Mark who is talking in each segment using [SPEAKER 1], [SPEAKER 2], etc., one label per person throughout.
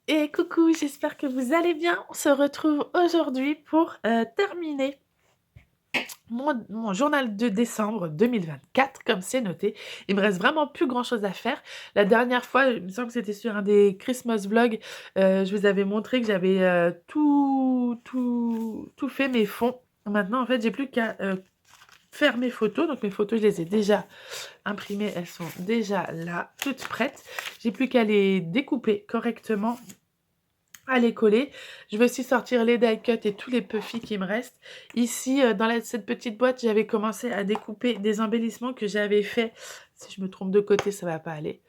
[SPEAKER 1] Et coucou, j'espère que vous allez bien. On se retrouve aujourd'hui pour terminer mon journal de décembre 2024, comme c'est noté. Il me reste vraiment plus grand-chose à faire. La dernière fois, il me semble que c'était sur un des Christmas vlogs, je vous avais montré que j'avais tout fait, mes fonds. Maintenant, en fait, j'ai plus qu'à faire mes photos. Donc mes photos, je les ai déjà imprimées, elles sont déjà là, toutes prêtes. J'ai plus qu'à les découper correctement, à les coller. Je vais aussi sortir les die cut et tous les puffy qui me restent. Ici, dans cette petite boîte, j'avais commencé à découper des embellissements que j'avais fait. Si je me trompe de côté, ça va pas aller.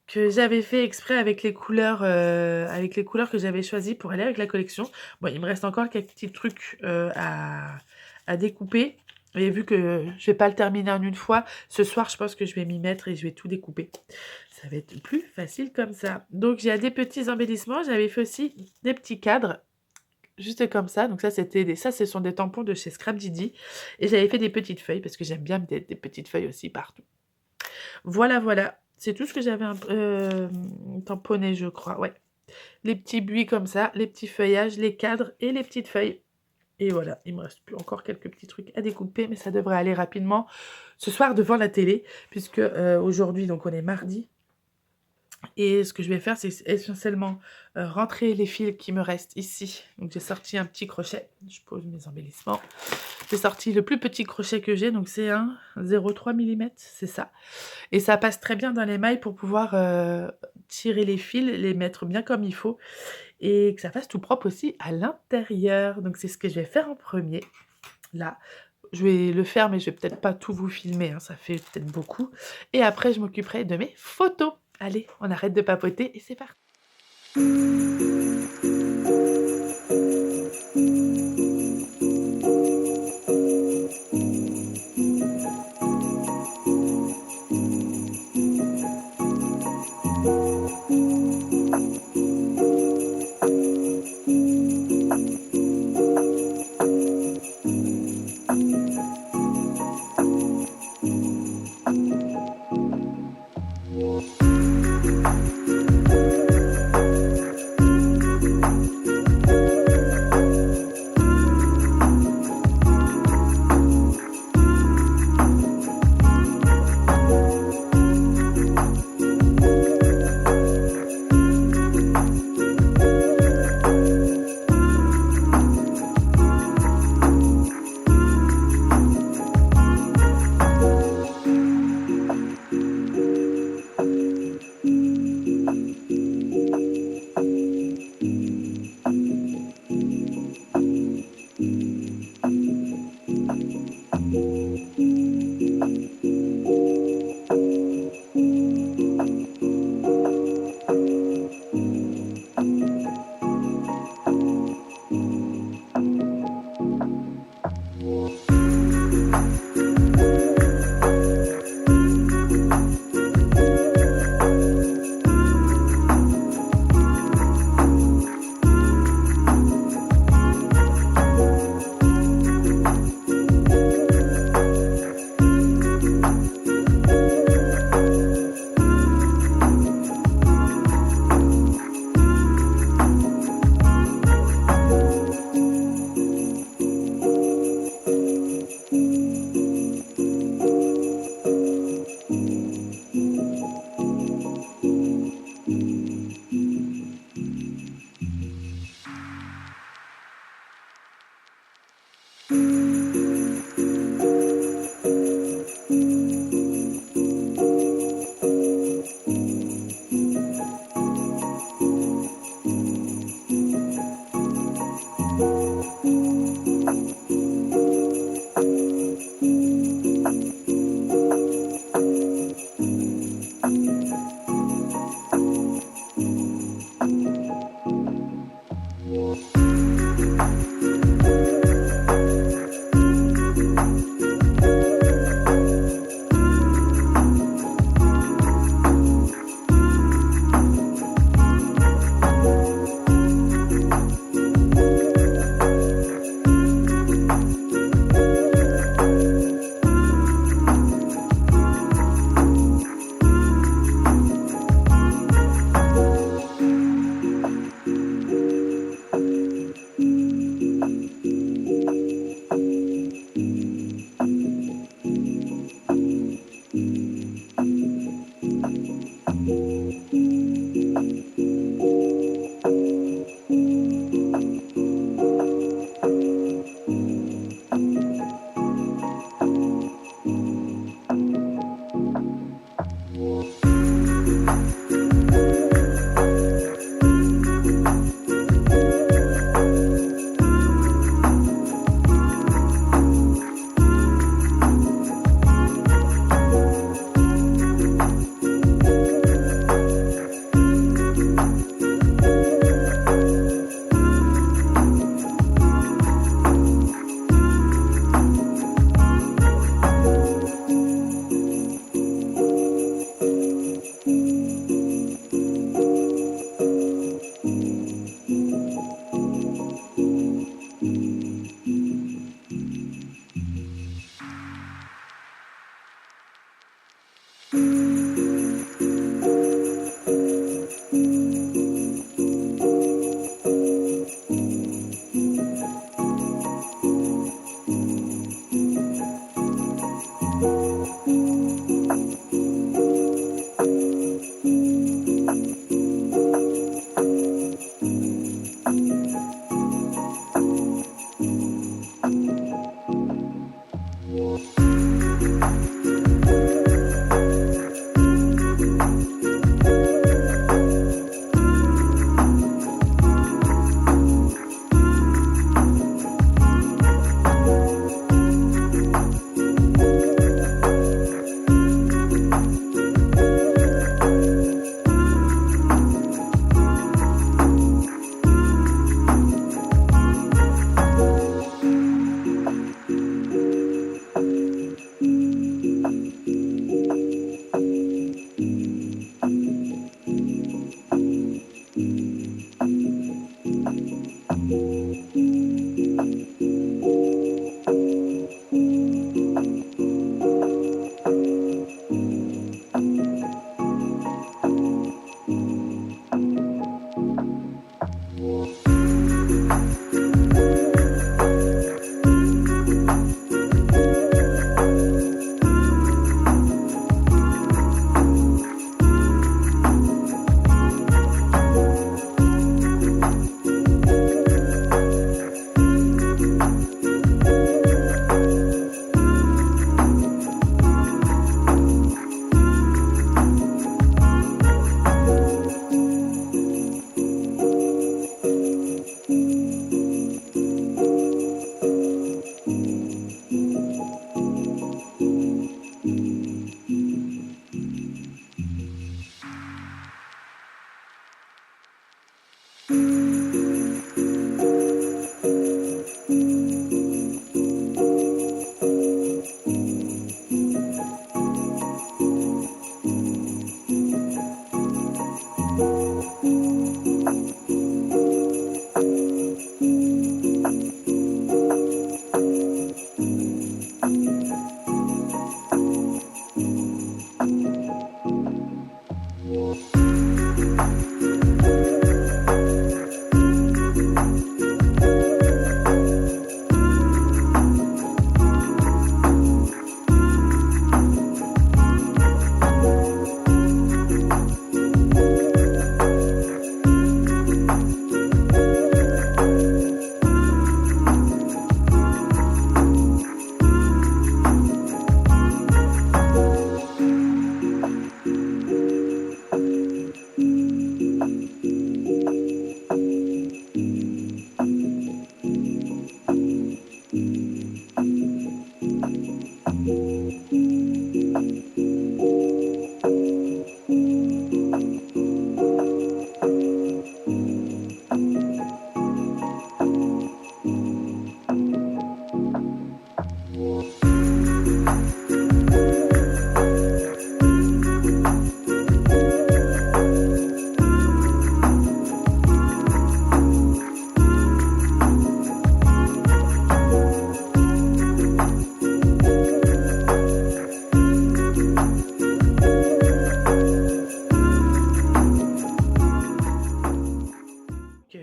[SPEAKER 1] Que j'avais fait exprès avec les couleurs que j'avais choisies pour aller avec la collection. Bon, il me reste encore quelques petits trucs à découper. Et vu que je vais pas le terminer en une fois, ce soir, je pense que je vais m'y mettre et je vais tout découper. Ça va être plus facile comme ça. Donc, j'ai des petits embellissements. J'avais fait aussi des petits cadres, juste comme ça. Donc, ça, ce sont des tampons de chez Scrap Didi. Et j'avais fait des petites feuilles parce que j'aime bien mettre des petites feuilles aussi partout. Voilà, voilà. C'est tout ce que j'avais tamponné, je crois. Ouais. Les petits buis comme ça, les petits feuillages, les cadres et les petites feuilles. Et voilà, il me reste plus encore quelques petits trucs à découper, mais ça devrait aller rapidement ce soir devant la télé, puisque aujourd'hui, donc on est mardi. Et ce que je vais faire, c'est essentiellement rentrer les fils qui me restent ici. Donc j'ai sorti un petit crochet, je pose mes embellissements. J'ai sorti le plus petit crochet que j'ai, donc c'est un 0,3 mm, c'est ça. Et ça passe très bien dans les mailles pour pouvoir tirer les fils, les mettre bien comme il faut. Et que ça fasse tout propre aussi à l'intérieur. Donc c'est ce que je vais faire en premier. Là, je vais le faire, mais je vais peut-être pas tout vous filmer, hein, ça fait peut-être beaucoup. Et après, je m'occuperai de mes photos. Allez, on arrête de papoter et c'est parti.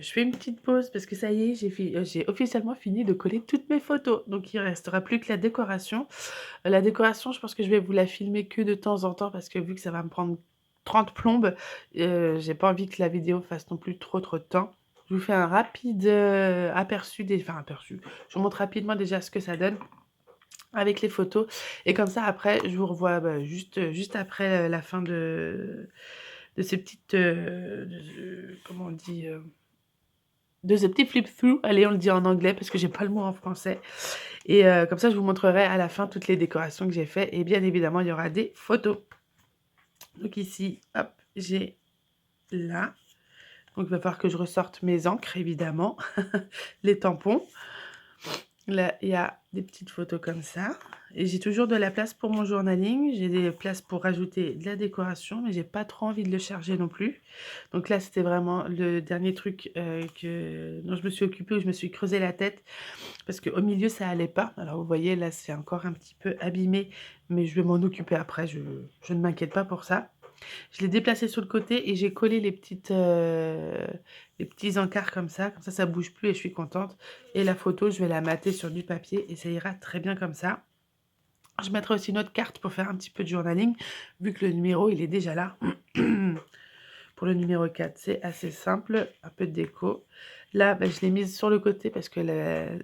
[SPEAKER 1] je fais une petite pause parce que ça y est, j'ai officiellement fini de coller toutes mes photos. Donc il restera plus que la décoration. La décoration, je pense que je vais vous la filmer que de temps en temps parce que vu que ça va me prendre 30 plombes, j'ai pas envie que la vidéo fasse non plus trop de temps. Je vous fais un rapide, aperçu aperçu. Je vous montre rapidement déjà ce que ça donne avec les photos et comme ça après je vous revois, juste après, la fin de ces petites, comment on dit? De ce petit flip through. Allez, on le dit en anglais parce que j'ai pas le mot en français et comme ça je vous montrerai à la fin toutes les décorations que j'ai fait et bien évidemment il y aura des photos. Donc ici, hop, j'ai là, donc il va falloir que je ressorte mes encres évidemment, les tampons. Là, il y a des petites photos comme ça et j'ai toujours de la place pour mon journaling. J'ai des places pour rajouter de la décoration, mais j'ai pas trop envie de le charger non plus. Donc là, c'était vraiment le dernier truc, dont je me suis occupée, où je me suis creusé la tête parce qu'au milieu, ça allait pas. Alors vous voyez, là, c'est encore un petit peu abîmé, mais je vais m'en occuper après, je ne m'inquiète pas pour ça. Je l'ai déplacé sur le côté et j'ai collé les petits encarts comme ça bouge plus et je suis contente. Et la photo, je vais la mater sur du papier et ça ira très bien comme ça. Je mettrai aussi une autre carte pour faire un petit peu de journaling, vu que le numéro, il est déjà là. Pour le numéro 4, c'est assez simple, un peu de déco. Là, je l'ai mise sur le côté parce que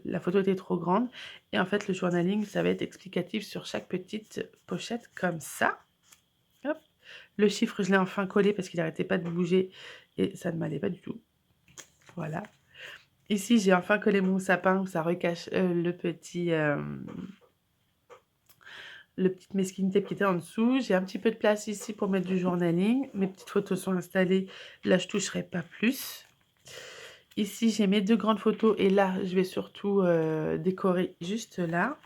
[SPEAKER 1] la photo était trop grande. Et en fait, le journaling, ça va être explicatif sur chaque petite pochette comme ça. Hop. Le chiffre, je l'ai enfin collé parce qu'il n'arrêtait pas de bouger et ça ne m'allait pas du tout. Voilà. Ici, j'ai enfin collé mon sapin où ça recache le petit masking tape qui était en dessous. J'ai un petit peu de place ici pour mettre du journaling. Mes petites photos sont installées. Là, je ne toucherai pas plus. Ici, j'ai mes 2 grandes photos et là, je vais surtout décorer juste là.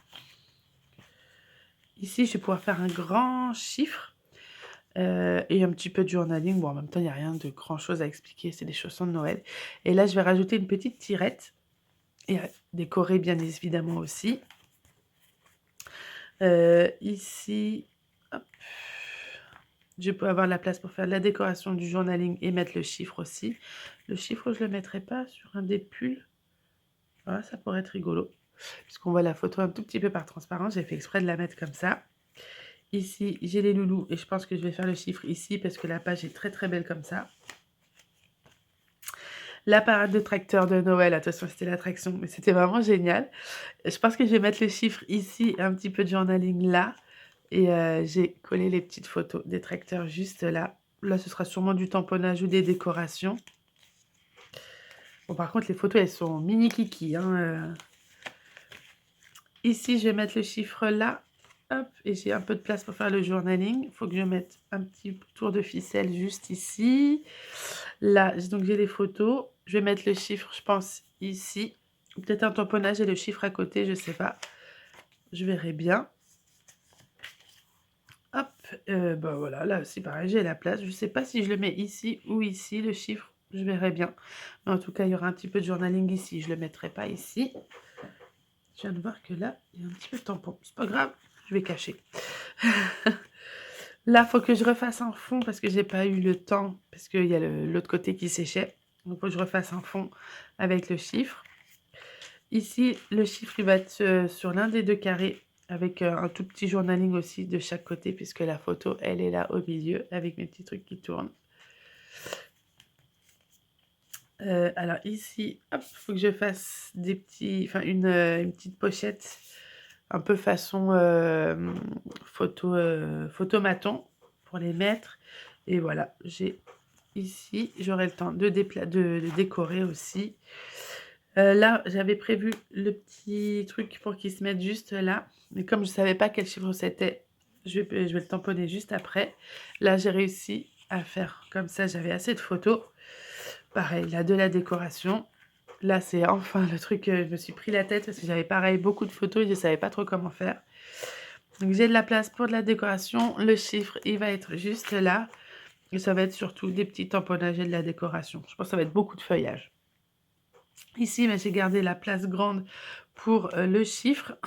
[SPEAKER 1] Ici, je vais pouvoir faire un grand chiffre. Et un petit peu de journaling. Bon, en même temps, il n'y a rien de grand chose à expliquer. C'est des chaussons de Noël. Et là, je vais rajouter une petite tirette. Et décorer, bien évidemment, aussi. Ici, hop, je peux avoir la place pour faire la décoration du journaling et mettre le chiffre aussi. Le chiffre, je ne le mettrai pas sur un des pulls. Voilà, ça pourrait être rigolo. Puisqu'on voit la photo un tout petit peu par transparence. J'ai fait exprès de la mettre comme ça. Ici, j'ai les loulous et je pense que je vais faire le chiffre ici parce que la page est très très belle comme ça. La parade de tracteurs de Noël, attention, c'était l'attraction, mais c'était vraiment génial. Je pense que je vais mettre le chiffre ici, un petit peu de journaling là. Et j'ai collé les petites photos des tracteurs juste là. Là, ce sera sûrement du tamponnage ou des décorations. Bon, par contre, les photos, elles sont mini kiki. Hein. Ici, je vais mettre le chiffre là. Hop, et j'ai un peu de place pour faire le journaling. Il faut que je mette un petit tour de ficelle juste ici. Là, donc j'ai les photos. Je vais mettre le chiffre, je pense, ici. Peut-être un tamponnage et le chiffre à côté, je ne sais pas. Je verrai bien. Hop, voilà, là aussi pareil, j'ai la place. Je ne sais pas si je le mets ici ou ici, le chiffre, je verrai bien. Mais en tout cas, il y aura un petit peu de journaling ici. Je ne le mettrai pas ici. Je viens de voir que là, il y a un petit peu de tampon. C'est pas grave, je vais cacher. Là, il faut que je refasse un fond parce que j'ai pas eu le temps, parce qu'il y a l'autre côté qui séchait. Donc, il faut que je refasse un fond avec le chiffre. Ici, le chiffre, il va être sur l'un des 2 carrés avec un tout petit journaling aussi de chaque côté puisque la photo, elle est là au milieu avec mes petits trucs qui tournent. Alors ici, hop, il faut que je fasse des petits, une petite pochette un peu façon photomaton pour les mettre. Et voilà, j'ai ici, j'aurai le temps de décorer aussi. Là, j'avais prévu le petit truc pour qu'il se mette juste là. Mais comme je ne savais pas quel chiffre c'était, je vais le tamponner juste après. Là, j'ai réussi à faire comme ça. J'avais assez de photos. Pareil, là, de la décoration. Là, c'est enfin le truc que je me suis pris la tête parce que j'avais pareil beaucoup de photos et je ne savais pas trop comment faire. Donc, j'ai de la place pour de la décoration. Le chiffre, il va être juste là. Et ça va être surtout des petits tamponnages et de la décoration. Je pense que ça va être beaucoup de feuillage. Ici, j'ai gardé la place grande pour le chiffre.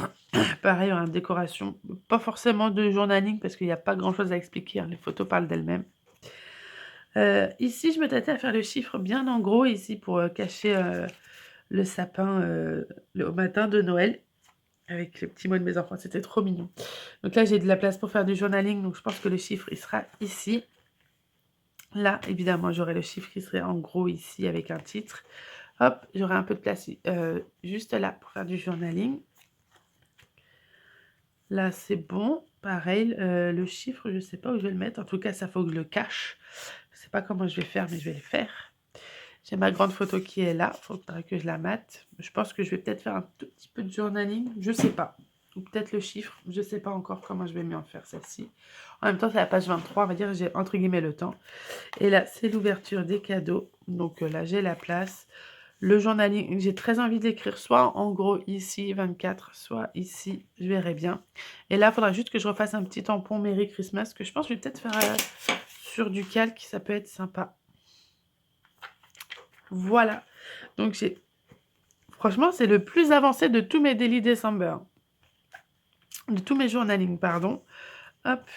[SPEAKER 1] Pareil, en décoration. Pas forcément de journaling parce qu'il n'y a pas grand-chose à expliquer. Hein. Les photos parlent d'elles-mêmes. Ici, je me tâtais à faire le chiffre bien en gros ici pour cacher le sapin au matin de Noël avec les petits mots de mes enfants. C'était trop mignon. Donc là, j'ai de la place pour faire du journaling. Donc je pense que le chiffre, il sera ici. Là, évidemment, j'aurai le chiffre qui serait en gros ici avec un titre. Hop, j'aurai un peu de place juste là pour faire du journaling. Là, c'est bon. Pareil, le chiffre, je ne sais pas où je vais le mettre. En tout cas, ça faut que je le cache. Je ne sais pas comment je vais faire, mais je vais le faire. J'ai ma grande photo qui est là. Il faudra que je la mate. Je pense que je vais peut-être faire un tout petit peu de journaling. Je ne sais pas. Ou peut-être le chiffre. Je ne sais pas encore comment je vais mieux en faire celle-ci. En même temps, c'est la page 23. On va dire que j'ai entre guillemets le temps. Et là, c'est l'ouverture des cadeaux. Donc là, j'ai la place. Le journaling, j'ai très envie d'écrire soit en gros ici 24, soit ici, je verrai bien. Et là, il faudra juste que je refasse un petit tampon Merry Christmas, que je pense que je vais peut-être faire sur du calque, ça peut être sympa. Voilà. Donc franchement, c'est le plus avancé de tous mes Daily December. De tous mes journalings, pardon. Hop.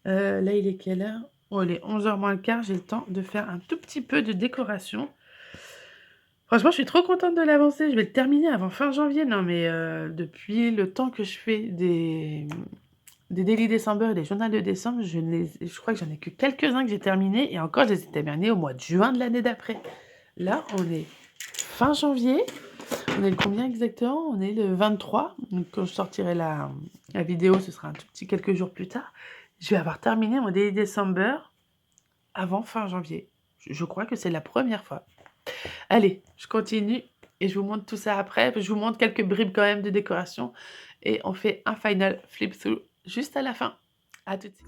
[SPEAKER 1] Là, il est quelle heure? Oh, il est 11h moins le quart, j'ai le temps de faire un tout petit peu de décoration. Franchement, je suis trop contente de l'avancer. Je vais le terminer avant fin janvier. Non, mais depuis le temps que je fais des Daily December et des journaux de décembre, je crois que j'en ai que quelques-uns que j'ai terminés. Et encore, je les ai terminés au mois de juin de l'année d'après. Là, on est fin janvier. On est le combien exactement? On est le 23. Donc, quand je sortirai la vidéo, ce sera un tout petit quelques jours plus tard. Je vais avoir terminé mon Daily December avant fin janvier. Je crois que c'est la première fois. Allez, je continue et je vous montre tout ça après. Je vous montre quelques bribes quand même de décoration et on fait un final flip through juste à la fin. À tout de suite.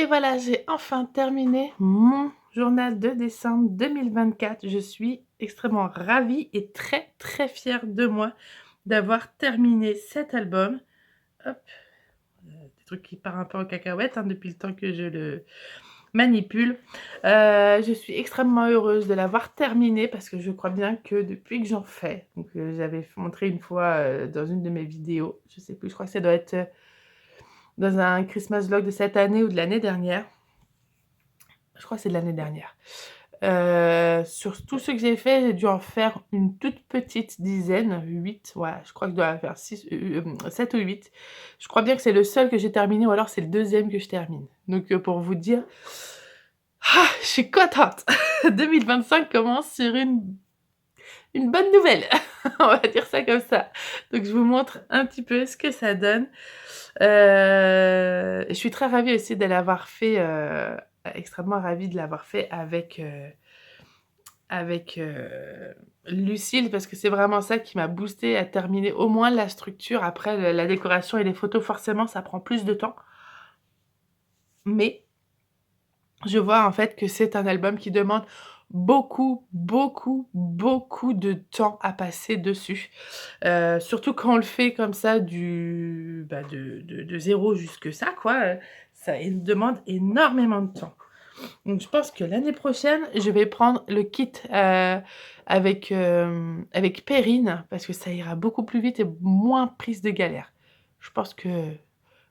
[SPEAKER 1] Et voilà, j'ai enfin terminé mon journal de décembre 2024. Je suis extrêmement ravie et très, très fière de moi d'avoir terminé cet album. Hop, truc qui part un peu en cacahuète hein, depuis le temps que je le manipule. Je suis extrêmement heureuse de l'avoir terminé parce que je crois bien que depuis que j'en fais, donc j'avais montré une fois dans une de mes vidéos, je sais plus, je crois que ça doit être dans un Christmas vlog de cette année ou de l'année dernière. Je crois que c'est de l'année dernière. Sur tout ce que j'ai fait, j'ai dû en faire une toute petite dizaine, 8, ouais, je crois que je dois en faire 7 ou 8. Je crois bien que c'est le seul que j'ai terminé ou alors c'est le deuxième que je termine. Donc pour vous dire, je suis contente. 2025 commence sur une bonne nouvelle. On va dire ça comme ça. Donc je vous montre un petit peu ce que ça donne. Je suis très ravie aussi de l'avoir fait, extrêmement ravie de l'avoir fait avec Lucille parce que c'est vraiment ça qui m'a boostée à terminer au moins la structure. Après la décoration et les photos forcément ça prend plus de temps. Mais je vois en fait que c'est un album qui demande beaucoup, beaucoup, beaucoup de temps à passer dessus. Surtout quand on le fait comme ça de 0 jusque ça quoi, ça demande énormément de temps. Donc je pense que l'année prochaine, je vais prendre le kit, avec Perrine parce que ça ira beaucoup plus vite et moins prise de galère. Je pense que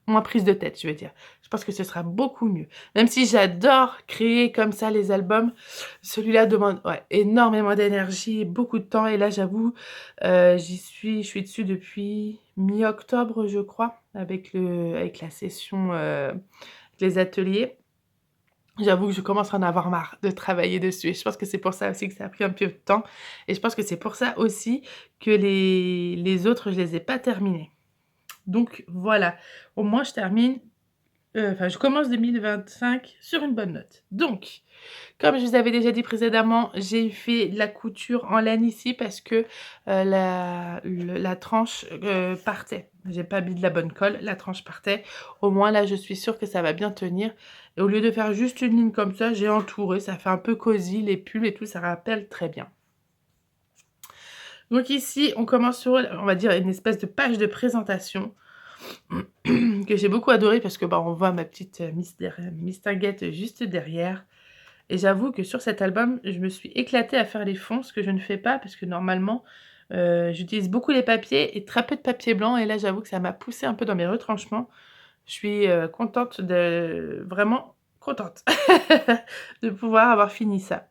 [SPEAKER 1] moins prise de tête, je veux dire. Je pense que ce sera beaucoup mieux. Même si j'adore créer comme ça les albums, celui-là demande ouais, énormément d'énergie, beaucoup de temps. Et là, j'avoue, je suis dessus depuis mi-octobre, je crois, avec la session, les ateliers. J'avoue que je commence à en avoir marre de travailler dessus et je pense que c'est pour ça aussi que ça a pris un peu de temps et je pense que c'est pour ça aussi que les autres, je les ai pas terminés. Donc voilà, au moins je termine, enfin je commence 2025 sur une bonne note. Donc, comme je vous avais déjà dit précédemment, j'ai fait de la couture en laine ici parce que la tranche partait. J'ai pas mis de la bonne colle, la tranche partait. Au moins là, je suis sûre que ça va bien tenir. Et au lieu de faire juste une ligne comme ça, j'ai entouré. Ça fait un peu cosy, les pulls et tout, ça rappelle très bien. Donc ici, on commence sur, on va dire, une espèce de page de présentation que j'ai beaucoup adoré parce que on voit ma petite mistinguette juste derrière. Et j'avoue que sur cet album, je me suis éclatée à faire les fonds, ce que je ne fais pas parce que normalement, j'utilise beaucoup les papiers et très peu de papier blanc. Et là, j'avoue que ça m'a poussée un peu dans mes retranchements. Je suis contente vraiment contente de pouvoir avoir fini ça.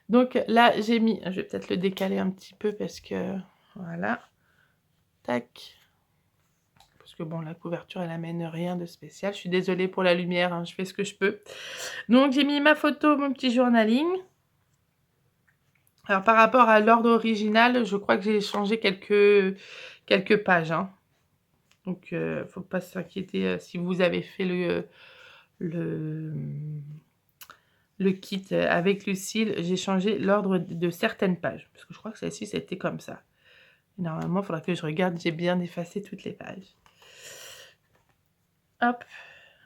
[SPEAKER 1] Donc là, j'ai mis, je vais peut-être le décaler un petit peu parce que, voilà, tac. Parce que bon, la couverture, elle amène rien de spécial. Je suis désolée pour la lumière, hein, je fais ce que je peux. Donc j'ai mis ma photo, mon petit journaling. Alors par rapport à l'ordre original, je crois que j'ai changé quelques pages. Hein. Donc faut pas s'inquiéter si vous avez fait le kit avec Lucille. J'ai changé l'ordre de certaines pages. Parce que je crois que celle-ci, c'était comme ça. Normalement, il faudra que je regarde. J'ai bien effacé toutes les pages. Hop.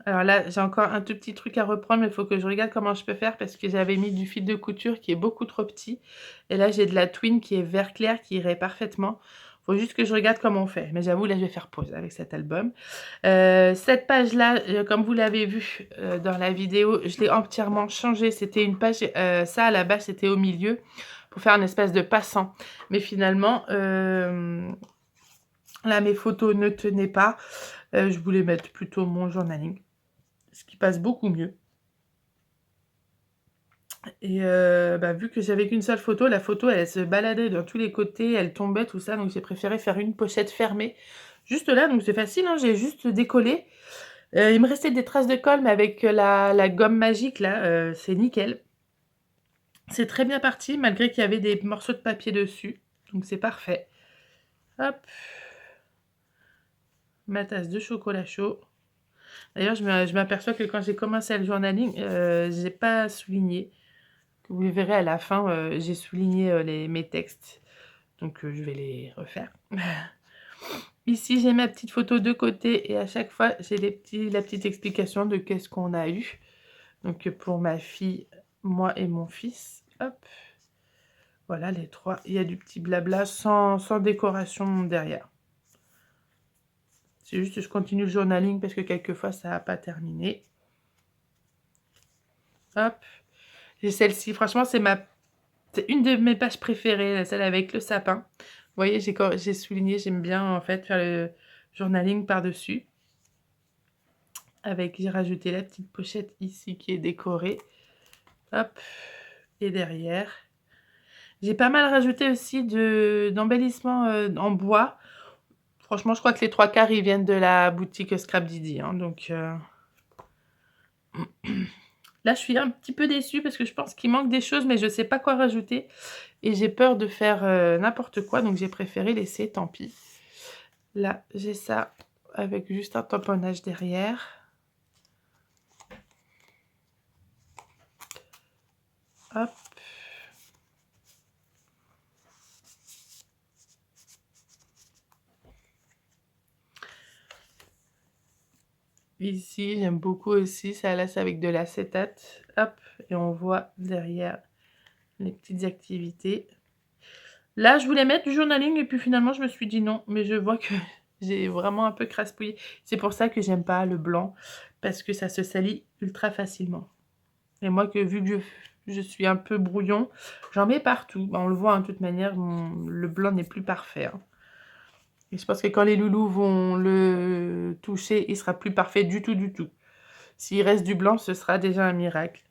[SPEAKER 1] Alors là, j'ai encore un tout petit truc à reprendre, mais il faut que je regarde comment je peux faire parce que j'avais mis du fil de couture qui est beaucoup trop petit. Et là, j'ai de la twin qui est vert clair qui irait parfaitement. Il faut juste que je regarde comment on fait. Mais j'avoue, là, je vais faire pause avec cet album. Cette page-là, comme vous l'avez vu dans la vidéo, je l'ai entièrement changée. C'était une page, ça à la base, c'était au milieu pour faire une espèce de passant. Mais finalement, là, mes photos ne tenaient pas. Je voulais mettre plutôt mon journaling. Ce qui passe beaucoup mieux. Et vu que j'avais qu'une seule photo, la photo elle se baladait dans tous les côtés, elle tombait, tout ça, donc j'ai préféré faire une pochette fermée. Juste là, donc c'est facile, hein, j'ai juste décollé. Il me restait des traces de colle, mais avec la gomme magique, là, c'est nickel. C'est très bien parti, malgré qu'il y avait des morceaux de papier dessus. Donc c'est parfait. Hop. Ma tasse de chocolat chaud. D'ailleurs, je m'aperçois que quand j'ai commencé le journaling, j'ai pas souligné. Vous verrez à la fin, j'ai souligné mes textes. Donc, je vais les refaire. Ici, j'ai ma petite photo de côté et à chaque fois, j'ai la petite explication de qu'est-ce qu'on a eu. Donc, pour ma fille, moi et mon fils. Hop. Voilà, les trois. Il y a du petit blabla sans décoration derrière. C'est juste que je continue le journaling parce que quelquefois, ça n'a pas terminé. Hop. J'ai celle-ci. Franchement, c'est une de mes pages préférées, celle avec le sapin. Vous voyez, j'ai souligné, j'aime bien en fait faire le journaling par-dessus. J'ai rajouté la petite pochette ici qui est décorée. Hop. Et derrière. J'ai pas mal rajouté aussi d'embellissement en bois. Franchement, je crois que les 3/4, ils viennent de la boutique Scrap Didi. Hein, donc là, je suis un petit peu déçue parce que je pense qu'il manque des choses, mais je sais pas quoi rajouter. Et j'ai peur de faire n'importe quoi, donc j'ai préféré laisser, tant pis. Là, j'ai ça avec juste un tamponnage derrière. Hop. Ici, j'aime beaucoup aussi, ça laisse avec de l'acétate. Hop, et on voit derrière les petites activités. Là, je voulais mettre du journaling et puis finalement, je me suis dit non, mais je vois que j'ai vraiment un peu craspouillé. C'est pour ça que j'aime pas le blanc, parce que ça se salit ultra facilement. Et moi, vu que je suis un peu brouillon, j'en mets partout. Bah, on le voit, hein, de toute manière, le blanc n'est plus parfait. Hein. Et je pense que quand les loulous vont le toucher, il sera plus parfait du tout, du tout. S'il reste du blanc, ce sera déjà un miracle.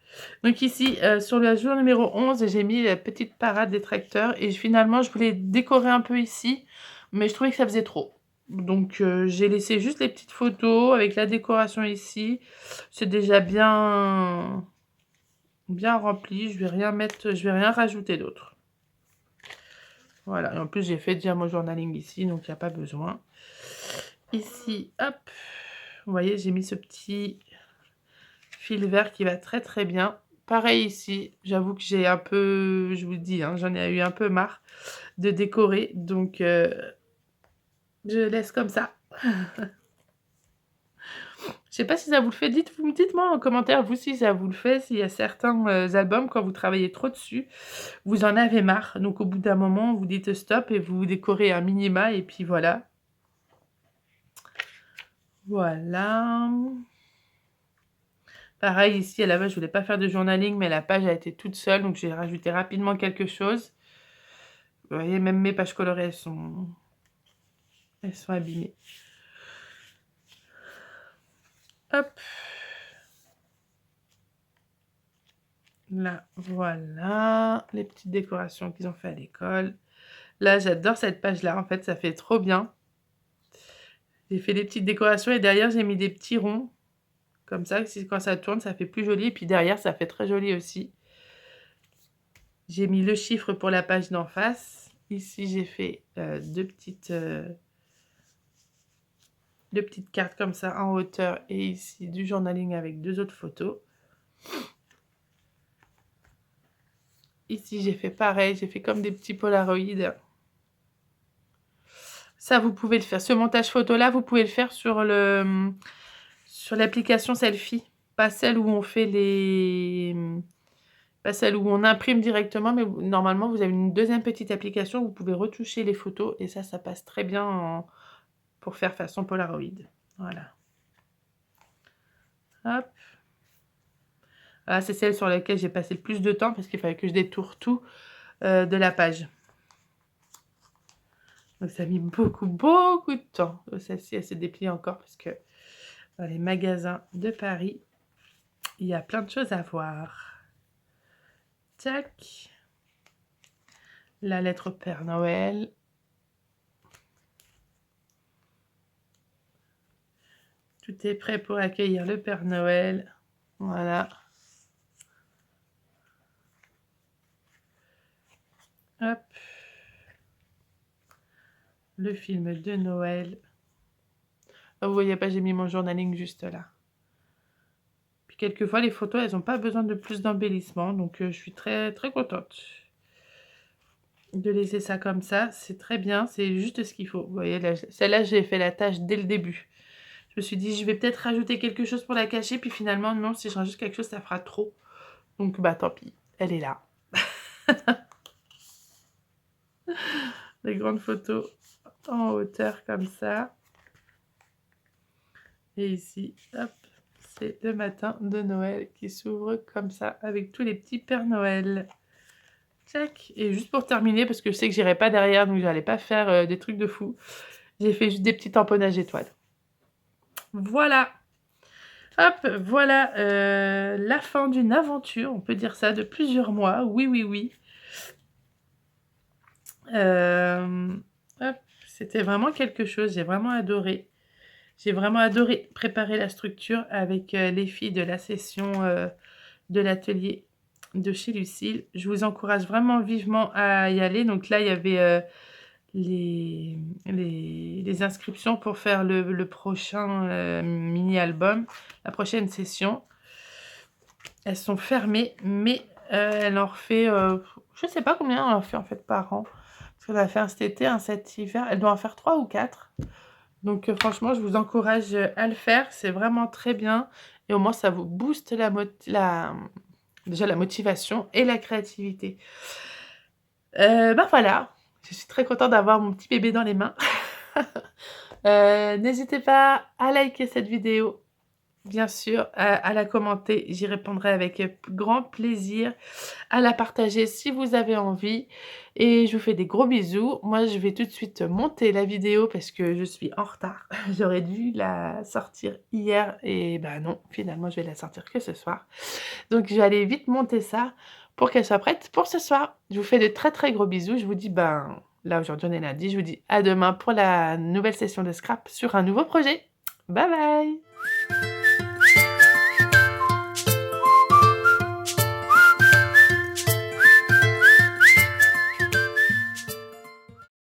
[SPEAKER 1] Donc ici, sur le jour numéro 11, j'ai mis la petite parade des tracteurs. Et finalement, je voulais décorer un peu ici, mais je trouvais que ça faisait trop. Donc j'ai laissé juste les petites photos avec la décoration ici. C'est déjà bien rempli. Je vais rien rajouter d'autre. Voilà, et en plus j'ai fait déjà mon journaling ici, donc il n'y a pas besoin. Ici, hop, vous voyez, j'ai mis ce petit fil vert qui va très très bien. Pareil ici, j'avoue que j'ai un peu, je vous le dis, hein, j'en ai eu un peu marre de décorer, donc je laisse comme ça. Je sais pas si ça vous le fait, dites-moi en commentaire, vous, si ça vous le fait, s'il y a certains albums, quand vous travaillez trop dessus, vous en avez marre. Donc au bout d'un moment, vous dites stop et vous décorez un minima et puis voilà. Voilà. Pareil ici, à la base, je voulais pas faire de journaling, mais la page a été toute seule, donc j'ai rajouté rapidement quelque chose. Vous voyez, même mes pages colorées, elles sont abîmées. Hop. Là, voilà, les petites décorations qu'ils ont fait à l'école. Là, j'adore cette page-là, en fait, ça fait trop bien. J'ai fait des petites décorations et derrière, j'ai mis des petits ronds. Comme ça, quand ça tourne, ça fait plus joli. Et puis derrière, ça fait très joli aussi. J'ai mis le chiffre pour la page d'en face. Ici, j'ai fait deux petites cartes comme ça en hauteur. Et ici, du journaling avec 2 autres photos. Ici, j'ai fait pareil. J'ai fait comme des petits polaroïdes. Ça, vous pouvez le faire. Ce montage photo-là, vous pouvez le faire sur l'application Selfie. Pas celle où on fait pas celle où on imprime directement, mais normalement, vous avez une deuxième petite application où vous pouvez retoucher les photos. Et ça passe très bien pour faire façon Polaroid. Voilà. Hop. Voilà, c'est celle sur laquelle j'ai passé le plus de temps parce qu'il fallait que je détourne tout de la page. Donc ça a mis beaucoup, beaucoup de temps. Celle-ci, elle se déplie encore parce que dans les magasins de Paris, il y a plein de choses à voir. Tac. La lettre au Père Noël. Tout est prêt pour accueillir le Père Noël. Voilà. Hop. Le film de Noël. Oh, vous voyez pas, j'ai mis mon journaling juste là. Puis quelquefois, les photos, elles n'ont pas besoin de plus d'embellissement. Donc, je suis très, très contente de laisser ça comme ça. C'est très bien. C'est juste ce qu'il faut. Vous voyez, celle-là, j'ai fait la tâche dès le début. Je me suis dit, je vais peut-être rajouter quelque chose pour la cacher. Puis finalement, non, si je rajoute quelque chose, ça fera trop. Donc, bah, tant pis. Elle est là. Des grandes photos en hauteur comme ça. Et ici, hop, c'est le matin de Noël qui s'ouvre comme ça avec tous les petits Pères Noël. Tac. Et juste pour terminer, parce que je sais que j'irai pas derrière, donc j'allais pas faire des trucs de fou. J'ai fait juste des petits tamponnages étoiles. Voilà. Hop, voilà la fin d'une aventure, on peut dire ça, de plusieurs mois. Oui, oui, oui. Hop, c'était vraiment quelque chose, j'ai vraiment adoré. J'ai vraiment adoré préparer la structure avec les filles de la session de l'atelier de chez Lucille. Je vous encourage vraiment vivement à y aller. Donc là, il y avait les inscriptions pour faire le prochain mini-album, la prochaine session. Elles sont fermées, mais elle en refait, je ne sais pas combien elle en fait en fait par an. Parce qu'elle a fait un cet été, un cet hiver. Elle doit en faire 3 ou 4. Donc franchement, je vous encourage à le faire. C'est vraiment très bien. Et au moins, ça vous booste déjà la motivation et la créativité. Ben voilà, je suis très contente d'avoir mon petit bébé dans les mains. N'hésitez pas à liker cette vidéo, bien sûr, à la commenter, j'y répondrai avec grand plaisir, à la partager si vous avez envie. Et je vous fais des gros bisous. Moi, je vais tout de suite monter la vidéo parce que je suis en retard. J'aurais dû la sortir hier et ben non, finalement, je vais la sortir que ce soir. Donc, je vais aller vite monter ça pour qu'elle soit prête pour ce soir. Je vous fais de très très gros bisous. Je vous dis, ben là, aujourd'hui, on est lundi. Je vous dis à demain pour la nouvelle session de scrap sur un nouveau projet. Bye bye!